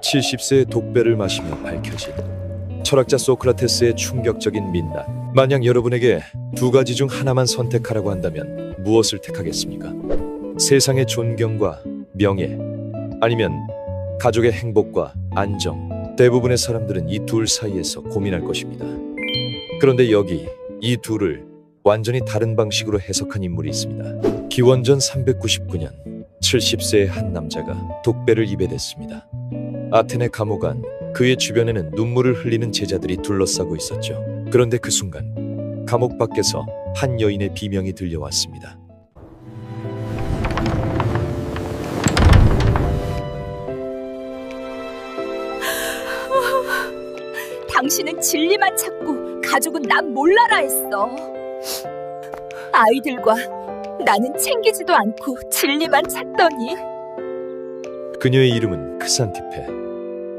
70세의 독배를 마시며 밝혀진 철학자 소크라테스의 충격적인 민낯. 만약 여러분에게 두 가지 중 하나만 선택하라고 한다면 무엇을 택하겠습니까? 세상의 존경과 명예, 아니면 가족의 행복과 안정. 대부분의 사람들은 이 둘 사이에서 고민할 것입니다. 그런데 여기 이 둘을 완전히 다른 방식으로 해석한 인물이 있습니다. 기원전 399년 70세의 한 남자가 독배를 입에 댔습니다. 아테네 감옥 안 그의 주변에는 눈물을 흘리는 제자들이 둘러싸고 있었죠. 그런데 그 순간 감옥 밖에서 한 여인의 비명이 들려왔습니다. 당신은 진리만 찾고 가족은 난 몰라라 했어. 아이들과 나는 챙기지도 않고 진리만 찾더니. 그녀의 이름은 크산티페.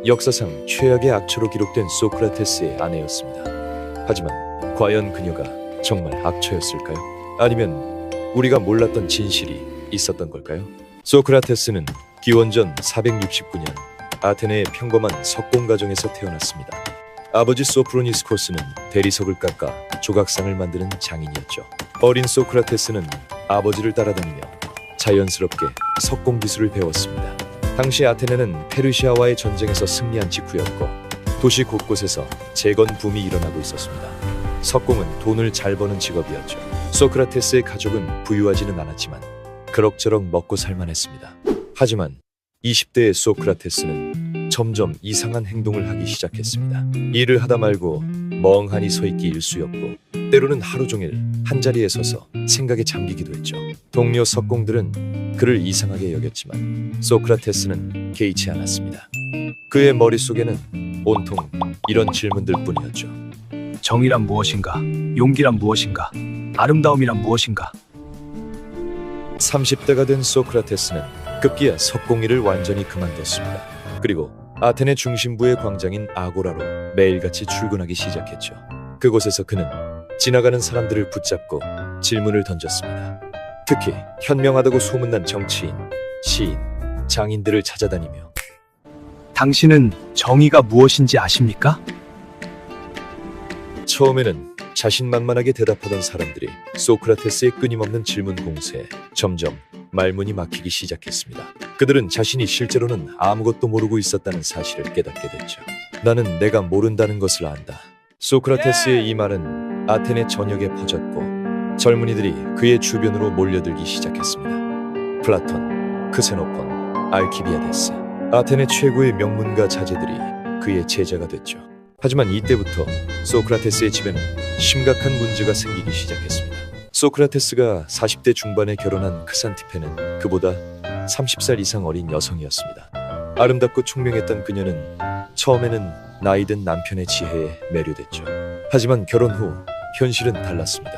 역사상 최악의 악처로 기록된 소크라테스의 아내였습니다. 하지만 과연 그녀가 정말 악처였을까요? 아니면 우리가 몰랐던 진실이 있었던 걸까요? 소크라테스는 기원전 469년 아테네의 평범한 석공 가정에서 태어났습니다. 아버지 소프로니스코스는 대리석을 깎아 조각상을 만드는 장인이었죠. 어린 소크라테스는 아버지를 따라다니며 자연스럽게 석공 기술을 배웠습니다. 당시 아테네는 페르시아와의 전쟁에서 승리한 직후였고 도시 곳곳에서 재건 붐이 일어나고 있었습니다. 석공은 돈을 잘 버는 직업이었죠. 소크라테스의 가족은 부유하지는 않았지만 그럭저럭 먹고 살만했습니다. 하지만 20대의 소크라테스는 점점 이상한 행동을 하기 시작했습니다. 일을 하다 말고 멍하니 서 있기 일쑤였고 때로는 하루 종일 한자리에 서서 생각에 잠기기도 했죠. 동료 석공들은 그를 이상하게 여겼지만 소크라테스는 개의치 않았습니다. 그의 머릿속에는 온통 이런 질문들 뿐이었죠. 정의란 무엇인가? 용기란 무엇인가? 아름다움이란 무엇인가? 30대가 된 소크라테스는 급기야 석공일을 완전히 그만뒀습니다. 그리고 아테네 중심부의 광장인 아고라로 매일같이 출근하기 시작했죠. 그곳에서 그는 지나가는 사람들을 붙잡고 질문을 던졌습니다. 특히 현명하다고 소문난 정치인, 시인, 장인들을 찾아다니며 당신은 정의가 무엇인지 아십니까? 처음에는 자신만만하게 대답하던 사람들이 소크라테스의 끊임없는 질문 공세에 점점 말문이 막히기 시작했습니다. 그들은 자신이 실제로는 아무것도 모르고 있었다는 사실을 깨닫게 됐죠. 나는 내가 모른다는 것을 안다. 소크라테스의 이 말은 아테네 전역에 퍼졌고 젊은이들이 그의 주변으로 몰려들기 시작했습니다. 플라톤, 크세노폰, 알키비아데스, 아테네 최고의 명문가 자제들이 그의 제자가 됐죠. 하지만 이때부터 소크라테스의 집에는 심각한 문제가 생기기 시작했습니다. 소크라테스가 40대 중반에 결혼한 크산티페는 그보다 30살 이상 어린 여성이었습니다. 아름답고 총명했던 그녀는 처음에는 나이든 남편의 지혜에 매료됐죠. 하지만 결혼 후 현실은 달랐습니다.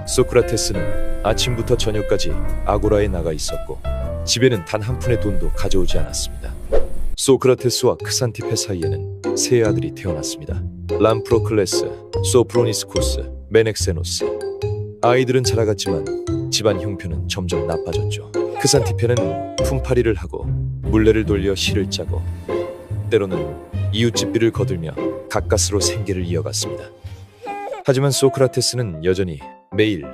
소크라테스는 아침부터 저녁까지 아고라에 나가 있었고 집에는 단 한 푼의 돈도 가져오지 않았습니다. 소크라테스와 크산티페 사이에는 세 아들이 태어났습니다. 람프로클레스, 소프로니스코스, 메넥세노스. 아이들은 자라갔지만 집안 형편은 점점 나빠졌죠. 크산티페는 품팔이를 하고 물레를 돌려 실을 짜고 때로는 이웃집비를 거들며 가까스로 생계를 이어갔습니다. 하지만 소크라테스는 여전히 매일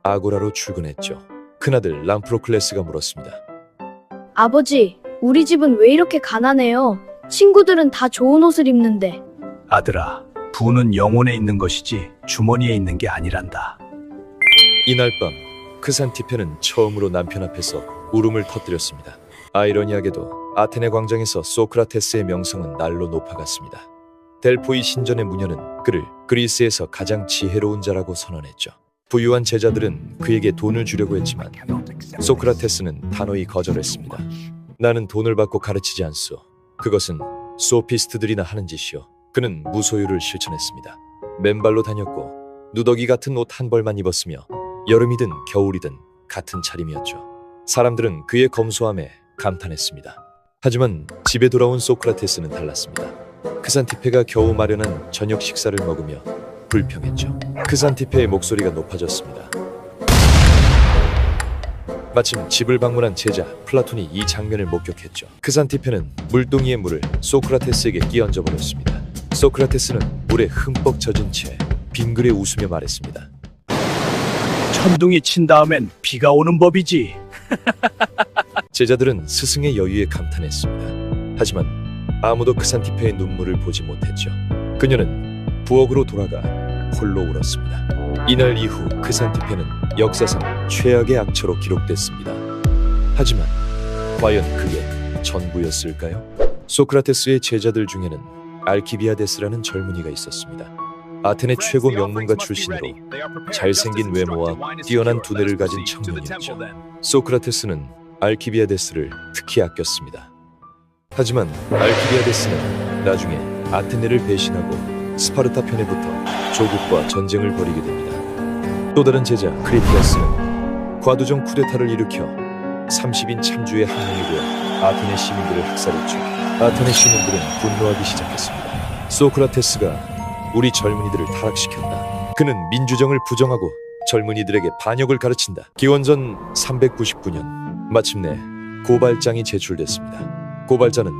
아고라로 출근했죠. 큰아들 람프로클레스가 물었습니다. 아버지, 우리 집은 왜 이렇게 가난해요? 친구들은 다 좋은 옷을 입는데. 아들아, 부는 영혼에 있는 것이지 주머니에 있는 게 아니란다. 이날 밤 크산티페는 처음으로 남편 앞에서 울음을 터뜨렸습니다. 아이러니하게도 아테네 광장에서 소크라테스의 명성은 날로 높아갔습니다. 델포이 신전의 무녀는 그를 그리스에서 가장 지혜로운 자라고 선언했죠. 부유한 제자들은 그에게 돈을 주려고 했지만 소크라테스는 단호히 거절했습니다. 나는 돈을 받고 가르치지 않소. 그것은 소피스트들이나 하는 짓이요. 그는 무소유를 실천했습니다. 맨발로 다녔고 누더기 같은 옷 한 벌만 입었으며 여름이든 겨울이든 같은 차림이었죠. 사람들은 그의 검소함에 감탄했습니다. 하지만 집에 돌아온 소크라테스는 달랐습니다. 크산티페가 겨우 마련한 저녁 식사를 먹으며 불평했죠. 크산티페의 목소리가 높아졌습니다. 마침 집을 방문한 제자 플라톤이 이 장면을 목격했죠. 크산티페는 물동이의 물을 소크라테스에게 끼얹어 버렸습니다. 소크라테스는 물에 흠뻑 젖은 채 빙그레 웃으며 말했습니다. 천둥이 친 다음엔 비가 오는 법이지. 제자들은 스승의 여유에 감탄했습니다. 하지만 아무도 크산티페의 눈물을 보지 못했죠. 그녀는 부엌으로 돌아가 홀로 울었습니다. 이날 이후 크산티페는 역사상 최악의 악처로 기록됐습니다. 하지만 과연 그게 전부였을까요? 소크라테스의 제자들 중에는 알키비아데스라는 젊은이가 있었습니다. 아테네 최고 명문가 출신으로 잘생긴 외모와 뛰어난 두뇌를 가진 청년이었죠. 소크라테스는 알키비아데스를 특히 아꼈습니다. 하지만 알키비아데스는 나중에 아테네를 배신하고 스파르타 편에 붙어 조국과 전쟁을 벌이게 됩니다. 또 다른 제자 크리티아스는 과도정 쿠데타를 일으켜 30인 참주의 한 명이 되어 아테네 시민들을 학살했죠. 아테네 시민들은 분노하기 시작했습니다. 소크라테스가 우리 젊은이들을 타락시켰다. 그는 민주정을 부정하고 젊은이들에게 반역을 가르친다. 기원전 399년 마침내 고발장이 제출됐습니다. 고발자는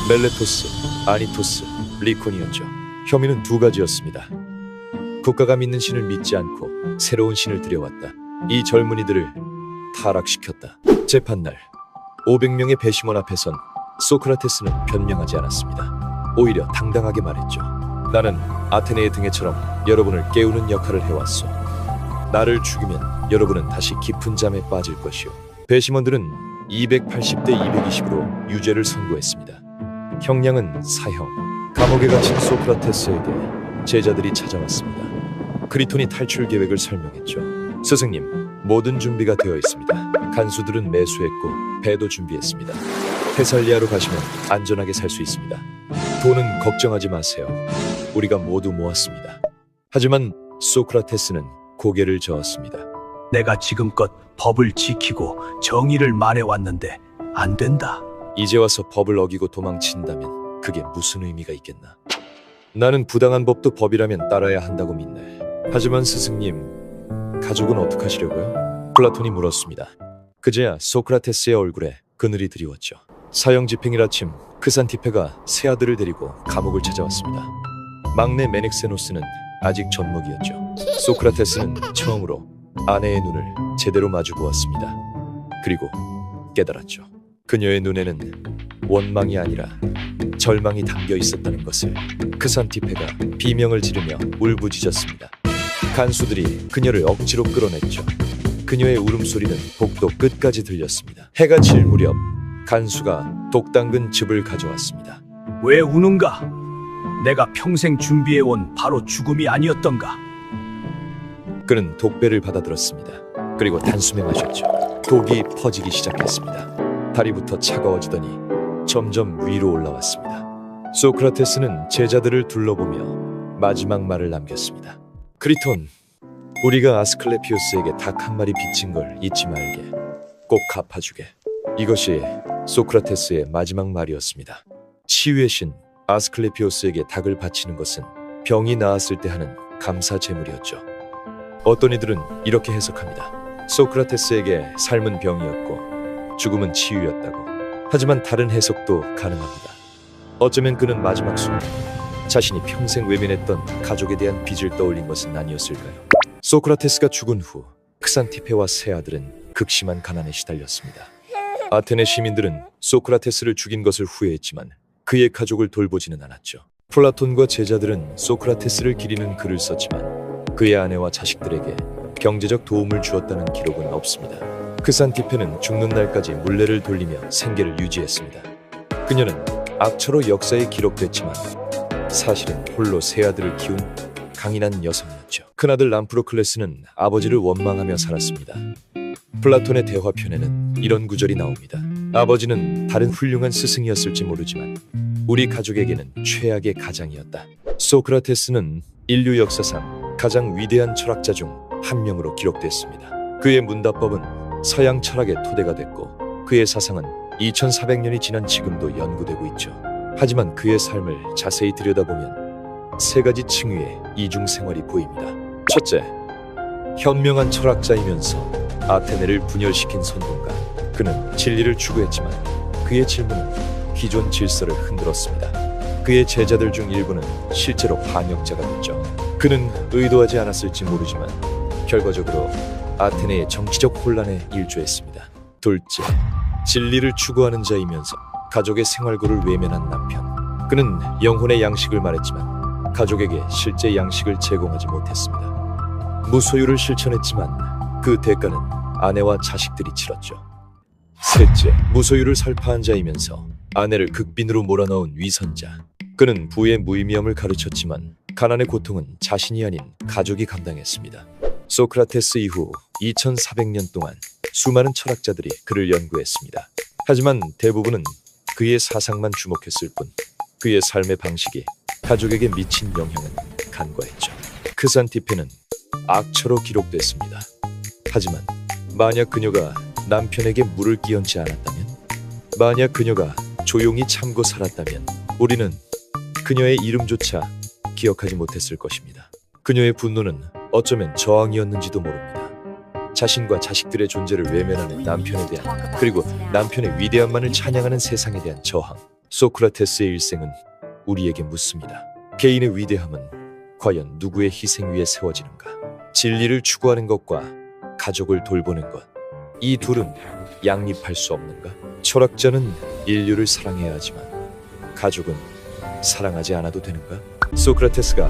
멜레토스, 아니토스, 리콘이었죠. 혐의는 두 가지였습니다. 국가가 믿는 신을 믿지 않고 새로운 신을 들여왔다. 이 젊은이들을 타락시켰다. 재판날 500명의 배심원 앞에선 소크라테스는 변명하지 않았습니다. 오히려 당당하게 말했죠. 나는 아테네의 등에처럼 여러분을 깨우는 역할을 해왔소. 나를 죽이면 여러분은 다시 깊은 잠에 빠질 것이오. 배심원들은 280대 220으로 유죄를 선고했습니다. 형량은 사형. 감옥에 갇힌 소크라테스에게 제자들이 찾아왔습니다. 크리톤이 탈출 계획을 설명했죠. 스승님, 모든 준비가 되어 있습니다. 간수들은 매수했고 배도 준비했습니다. 테살리아로 가시면 안전하게 살 수 있습니다. 돈은 걱정하지 마세요. 우리가 모두 모았습니다. 하지만 소크라테스는 고개를 저었습니다. 내가 지금껏 법을 지키고 정의를 말해왔는데 안 된다. 이제 와서 법을 어기고 도망친다면 그게 무슨 의미가 있겠나? 나는 부당한 법도 법이라면 따라야 한다고 믿네. 하지만 스승님, 가족은 어떡하시려고요? 플라톤이 물었습니다. 그제야 소크라테스의 얼굴에 그늘이 드리웠죠. 사형 집행일 아침, 크산티페가 세 아들을 데리고 감옥을 찾아왔습니다. 막내 메넥세노스는 아직 젖먹이었죠. 소크라테스는 처음으로 아내의 눈을 제대로 마주 보았습니다. 그리고 깨달았죠. 그녀의 눈에는 원망이 아니라 절망이 담겨 있었다는 것을. 크산티페가 비명을 지르며 울부짖었습니다. 간수들이 그녀를 억지로 끌어냈죠. 그녀의 울음소리는 복도 끝까지 들렸습니다. 해가 질 무렵 간수가 독 담근 즙을 가져왔습니다. 왜 우는가? 내가 평생 준비해온 바로 죽음이 아니었던가? 그는 독배를 받아들었습니다. 그리고 단숨에 마셨죠. 독이 퍼지기 시작했습니다. 다리부터 차가워지더니 점점 위로 올라왔습니다. 소크라테스는 제자들을 둘러보며 마지막 말을 남겼습니다. 크리톤, 우리가 아스클레피오스에게 닭 한 마리 빚진 걸 잊지 말게. 꼭 갚아주게. 이것이 소크라테스의 마지막 말이었습니다. 치유의 신 아스클레피오스에게 닭을 바치는 것은 병이 나았을 때 하는 감사 제물이었죠. 어떤 이들은 이렇게 해석합니다. 소크라테스에게 삶은 병이었고 죽음은 치유였다고. 하지만 다른 해석도 가능합니다. 어쩌면 그는 마지막 순간 자신이 평생 외면했던 가족에 대한 빚을 떠올린 것은 아니었을까요? 소크라테스가 죽은 후 크산티페와 세 아들은 극심한 가난에 시달렸습니다. 아테네 시민들은 소크라테스를 죽인 것을 후회했지만 그의 가족을 돌보지는 않았죠. 플라톤과 제자들은 소크라테스를 기리는 글을 썼지만 그의 아내와 자식들에게 경제적 도움을 주었다는 기록은 없습니다. 크산티페는 죽는 날까지 물레를 돌리며 생계를 유지했습니다. 그녀는 악처로 역사에 기록됐지만 사실은 홀로 세 아들을 키운 강인한 여성이었죠. 큰아들 람프로클레스는 아버지를 원망하며 살았습니다. 플라톤의 대화편에는 이런 구절이 나옵니다. 아버지는 다른 훌륭한 스승이었을지 모르지만 우리 가족에게는 최악의 가장이었다. 소크라테스는 인류 역사상 가장 위대한 철학자 중 한 명으로 기록됐습니다. 그의 문답법은 서양 철학의 토대가 됐고 그의 사상은 2400년이 지난 지금도 연구되고 있죠. 하지만 그의 삶을 자세히 들여다보면 세 가지 층위의 이중 생활이 보입니다. 첫째, 현명한 철학자이면서 아테네를 분열시킨 선동가. 그는 진리를 추구했지만 그의 질문은 기존 질서를 흔들었습니다. 그의 제자들 중 일부는 실제로 반역자가 됐죠. 그는 의도하지 않았을지 모르지만 결과적으로 아테네의 정치적 혼란에 일조했습니다. 둘째, 진리를 추구하는 자이면서 가족의 생활고를 외면한 남편. 그는 영혼의 양식을 말했지만 가족에게 실제 양식을 제공하지 못했습니다. 무소유를 실천했지만 그 대가는 아내와 자식들이 치렀죠. 셋째, 무소유를 설파한 자이면서 아내를 극빈으로 몰아넣은 위선자. 그는 부의 무의미함을 가르쳤지만 가난의 고통은 자신이 아닌 가족이 감당했습니다. 소크라테스 이후 2400년 동안 수많은 철학자들이 그를 연구했습니다. 하지만 대부분은 그의 사상만 주목했을 뿐 그의 삶의 방식이 가족에게 미친 영향은 간과했죠. 크산티페는 악처로 기록됐습니다. 하지만 만약 그녀가 남편에게 물을 끼얹지 않았다면, 만약 그녀가 조용히 참고 살았다면 우리는 그녀의 이름조차 기억하지 못했을 것입니다. 그녀의 분노는 어쩌면 저항이었는지도 모릅니다. 자신과 자식들의 존재를 외면하는 남편에 대한, 그리고 남편의 위대함만을 찬양하는 세상에 대한 저항. 소크라테스의 일생은 우리에게 묻습니다. 개인의 위대함은 과연 누구의 희생 위에 세워지는가? 진리를 추구하는 것과 가족을 돌보는 것, 이 둘은 양립할 수 없는가? 철학자는 인류를 사랑해야 하지만 가족은 사랑하지 않아도 되는가? 소크라테스가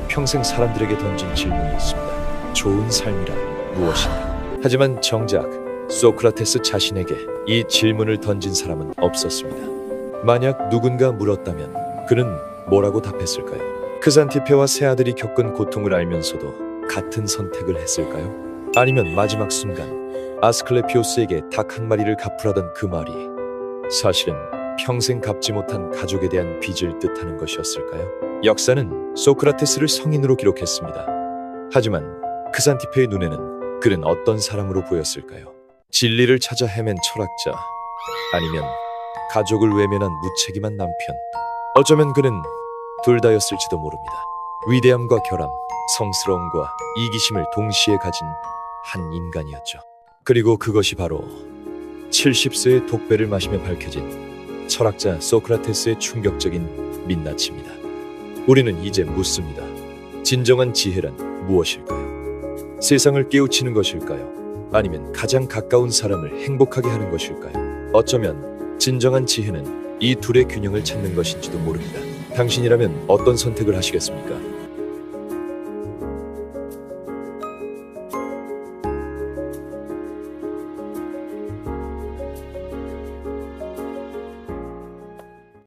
평생 사람들에게 던진 질문이 있습니다. 좋은 삶이란 무엇인가? 하지만 정작 소크라테스 자신에게 이 질문을 던진 사람은 없었습니다. 만약 누군가 물었다면 그는 뭐라고 답했을까요? 크산티페와 새 아들이 겪은 고통을 알면서도 같은 선택을 했을까요? 아니면 마지막 순간 아스클레피오스에게 닭 한 마리를 갚으라던 그 말이 사실은 평생 갚지 못한 가족에 대한 빚을 뜻하는 것이었을까요? 역사는 소크라테스를 성인으로 기록했습니다. 하지만 크산티페의 눈에는 그는 어떤 사람으로 보였을까요? 진리를 찾아 헤맨 철학자, 아니면 가족을 외면한 무책임한 남편. 어쩌면 그는 둘 다였을지도 모릅니다. 위대함과 결함, 성스러움과 이기심을 동시에 가진 한 인간이었죠. 그리고 그것이 바로 70세의 독배를 마시며 밝혀진 철학자 소크라테스의 충격적인 민낯입니다. 우리는 이제 묻습니다. 진정한 지혜란 무엇일까요? 세상을 깨우치는 것일까요? 아니면 가장 가까운 사람을 행복하게 하는 것일까요? 어쩌면 진정한 지혜는 이 둘의 균형을 찾는 것인지도 모릅니다. 당신이라면 어떤 선택을 하시겠습니까?